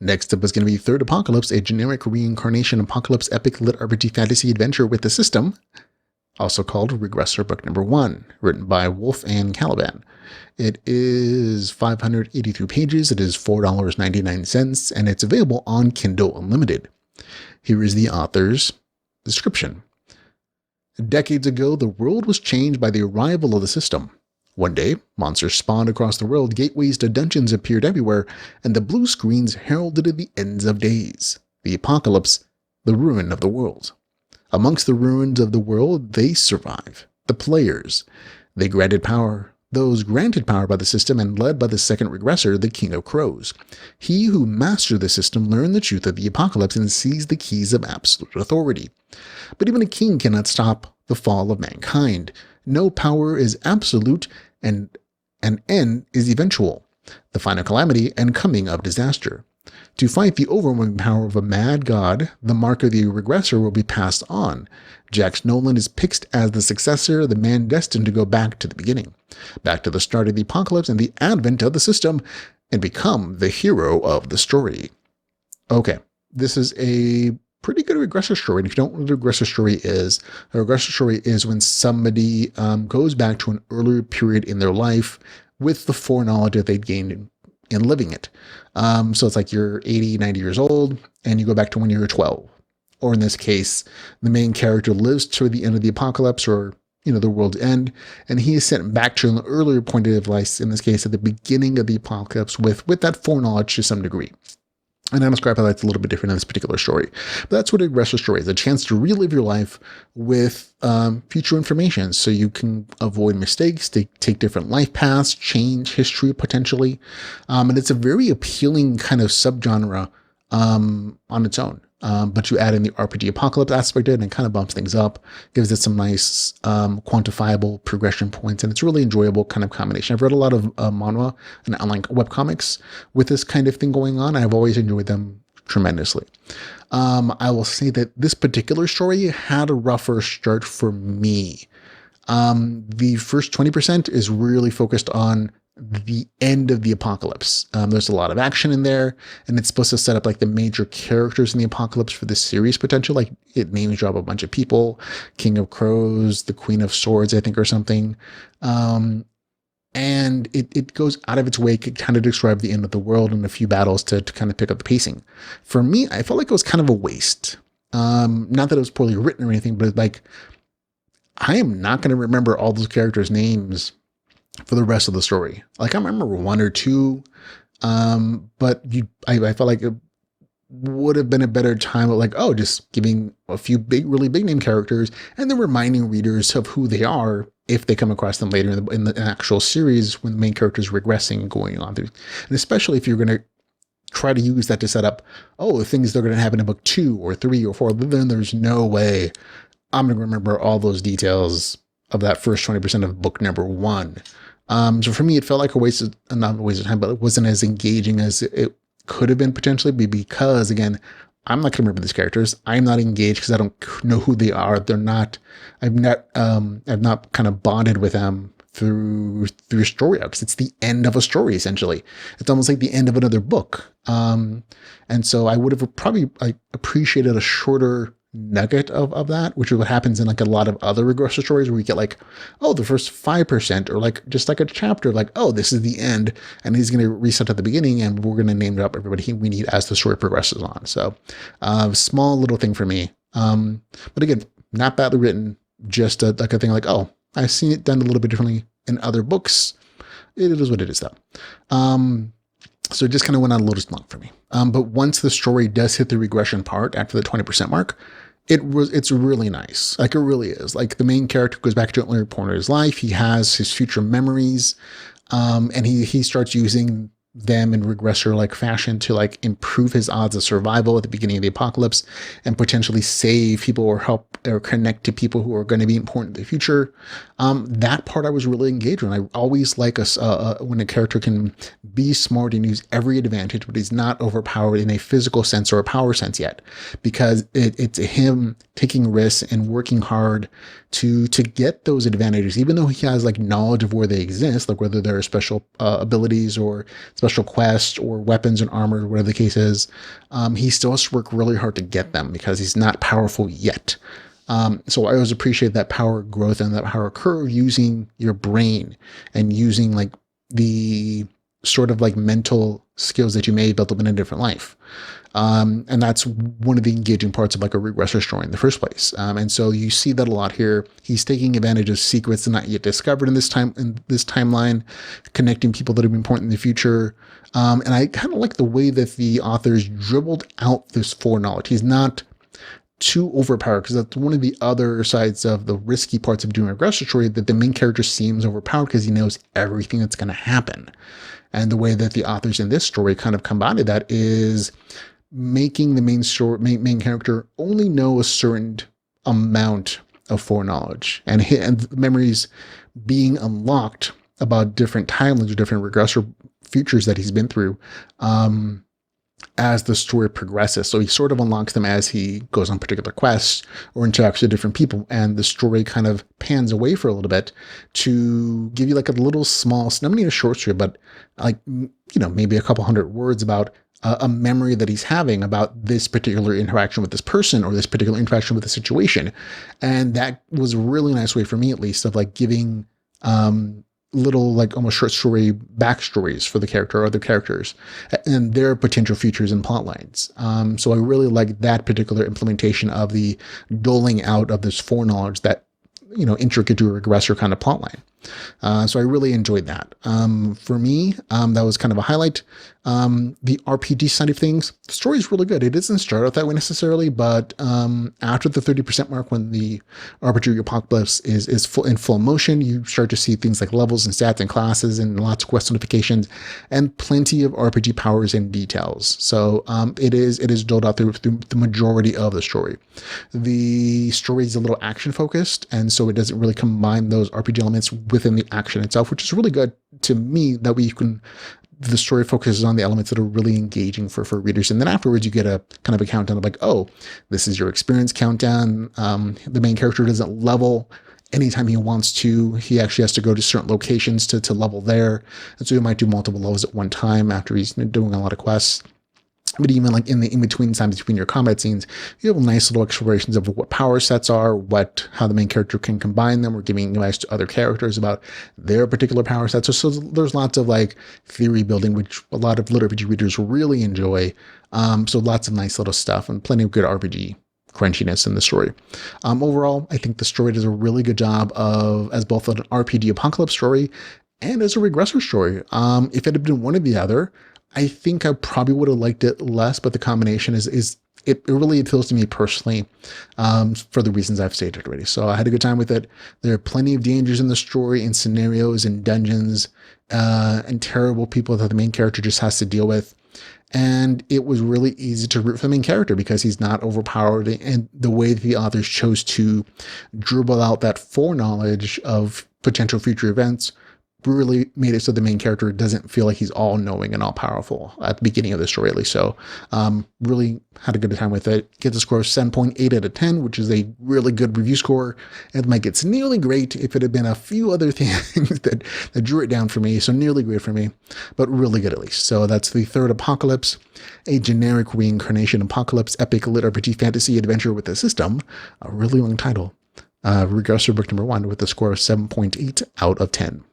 Next up is going to be Third Apocalypse, a generic reincarnation apocalypse epic LitRPG fantasy adventure with a system, also called Regressor Book Number 1, written by Wolf and Caliban. It is 583 pages, it is $4.99, and it's available on Kindle Unlimited. Here is the author's description. Decades ago, the world was changed by the arrival of the system. One day, monsters spawned across the world, gateways to dungeons appeared everywhere, and the blue screens heralded the ends of days. The apocalypse, the ruin of the world. Amongst the ruins of the world, they survive. The players. They granted power. Those granted power by the system and led by the second regressor, the King of Crows. He who mastered the system learned the truth of the apocalypse and seized the keys of absolute authority. But even a king cannot stop the fall of mankind. No power is absolute, and an end is eventual, the final calamity and coming of disaster. To fight the overwhelming power of a mad god, the mark of the regressor will be passed on. Jax Nolan is picked as the successor, the man destined to go back to the beginning, back to the start of the apocalypse and the advent of the system, and become the hero of the story. Okay, this is a pretty good regressor story. And if you don't know what a regressor story is, a regressor story is when somebody goes back to an earlier period in their life with the foreknowledge that they'd gained in living it. So it's like you're 80, 90 years old, and you go back to when you were 12. Or in this case, the main character lives to the end of the apocalypse, or the world's end, and he is sent back to an earlier point of life, in this case at the beginning of the apocalypse, with that foreknowledge to some degrey. And I'll describe how that's a little bit different in this particular story. But that's what a regressor story is, a chance to relive your life with future information so you can avoid mistakes, take different life paths, change history potentially. And it's a very appealing kind of subgenre on its own. But you add in the RPG apocalypse aspect of it and it kind of bumps things up, gives it some nice quantifiable progression points, and it's really enjoyable kind of combination. I've read a lot of manga and online webcomics with this kind of thing going on, and I've always enjoyed them tremendously. I will say that this particular story had a rougher start for me. The first 20% is really focused on the end of the apocalypse. There's a lot of action in there, and it's supposed to set up like the major characters in the apocalypse for this series potential. Like it names drop a bunch of people, King of Crows, the Queen of Swords, I think, or something. And it goes out of its way to kind of describe the end of the world and a few battles to kind of pick up the pacing. For me, I felt like it was kind of a waste. Not that it was poorly written or anything, but like I am not going to remember all those characters' names for the rest of the story. Like I remember one or two, but I felt like it would have been a better time of like, just giving a few really big name characters and then reminding readers of who they are if they come across them later in the actual series when the main character is regressing and going on through. And especially if you're going to try to use that to set up, the things they're going to happen in book 2 or 3 or 4, then there's no way I'm going to remember all those details of that first 20% of book number 1. So for me, it felt like not a waste of time, but it wasn't as engaging as it could have been potentially, because again, I'm not going to remember these characters. I'm not engaged because I don't know who they are. I've not kind of bonded with them through story arcs. It's the end of a story, essentially. It's almost like the end of another book. And so I would have probably appreciated a shorter nugget of that, which is what happens in like a lot of other regressor stories where you get like, the first 5%, or like just like a chapter, like, this is the end, and he's going to reset at the beginning, and we're going to name up everybody we need as the story progresses on. So, small little thing for me. But again, not badly written, just like a thing like, I've seen it done a little bit differently in other books. It is what it is, though. So it just kind of went on a little long for me. But once the story does hit the regression part after the 20% mark, it's really nice. Like it really is. Like the main character goes back to an earlier point of his life. He has his future memories, and he starts using them in regressor like fashion to like improve his odds of survival at the beginning of the apocalypse and potentially save people or help or connect to people who are going to be important in the future. That part I was really engaged in. I always like when a character can be smart and use every advantage, but he's not overpowered in a physical sense or a power sense yet, because it's him taking risks and working hard to get those advantages, even though he has like knowledge of where they exist, like whether there are special abilities or special quests or weapons and armor, whatever the case is, he still has to work really hard to get them because he's not powerful yet. So I always appreciate that power growth and that power curve using your brain and using like the sort of like mental skills that you may have built up in a different life. And that's one of the engaging parts of like a regressor story in the first place. And so you see that a lot here. He's taking advantage of secrets not yet discovered in this timeline, connecting people that have been important in the future. And I kind of like the way that the authors dribbled out this foreknowledge. He's not too overpowered, because that's one of the other sides of the risky parts of doing a regressor story, that the main character seems overpowered because he knows everything that's going to happen. And the way that the authors in this story kind of combined that is making the main character only know a certain amount of foreknowledge, and memories being unlocked about different timelines or different regressor futures that he's been through as the story progresses. So he sort of unlocks them as he goes on particular quests or interacts with different people, and the story kind of pans away for a little bit to give you like a little small, not only a short story, but like, maybe a couple hundred words about a memory that he's having about this particular interaction with this person or this particular interaction with the situation. And that was a really nice way for me, at least, of like giving little like almost short story backstories for the character or other characters and their potential futures and plot lines. So I really like that particular implementation of the doling out of this foreknowledge that, intricate to a regressor kind of plot line. So I really enjoyed that. For me, that was kind of a highlight. The RPG side of things, the story is really good. It doesn't start out that way necessarily, but after the 30% mark, when the RPG apocalypse is in full motion, you start to see things like levels and stats and classes and lots of quest notifications and plenty of RPG powers and details. So it is doled out through the majority of the story. The story is a little action focused, and so it doesn't really combine those RPG elements within the action itself, which is really good to me. That way the story focuses on the elements that are really engaging for readers. And then afterwards you get a kind of a countdown of like, oh, this is your experience countdown. The main character doesn't level anytime he wants to. He actually has to go to certain locations to level there. And so he might do multiple levels at one time after he's doing a lot of quests. But even like in the in-between times between your combat scenes, you have nice little explorations of what power sets are, how the main character can combine them, or giving advice to other characters about their particular power sets. So there's lots of like theory building, which a lot of LitRPG readers really enjoy. So lots of nice little stuff and plenty of good RPG crunchiness in the story. Overall, I think the story does a really good job as both an RPG apocalypse story and as a regressor story. If it had been one or the other, I think I probably would have liked it less, but the combination it really appeals to me personally, for the reasons I've stated already. So I had a good time with it. There are plenty of dangers in the story and scenarios and dungeons, and terrible people that the main character just has to deal with. And it was really easy to root for the main character because he's not overpowered, and the way the authors chose to dribble out that foreknowledge of potential future events really made it so the main character doesn't feel like he's all knowing and all powerful at the beginning of the story, at least. So really had a good time with it. Gets a score of 7.8 out of 10, which is a really good review score. It might get nearly great if it had been a few other things that drew it down for me. So nearly great for me, but really good at least. So that's the third Apocalypse, a generic reincarnation apocalypse epic lit RPG fantasy adventure with a system. A really long title. Regressor book number 1 with a score of 7.8 out of 10.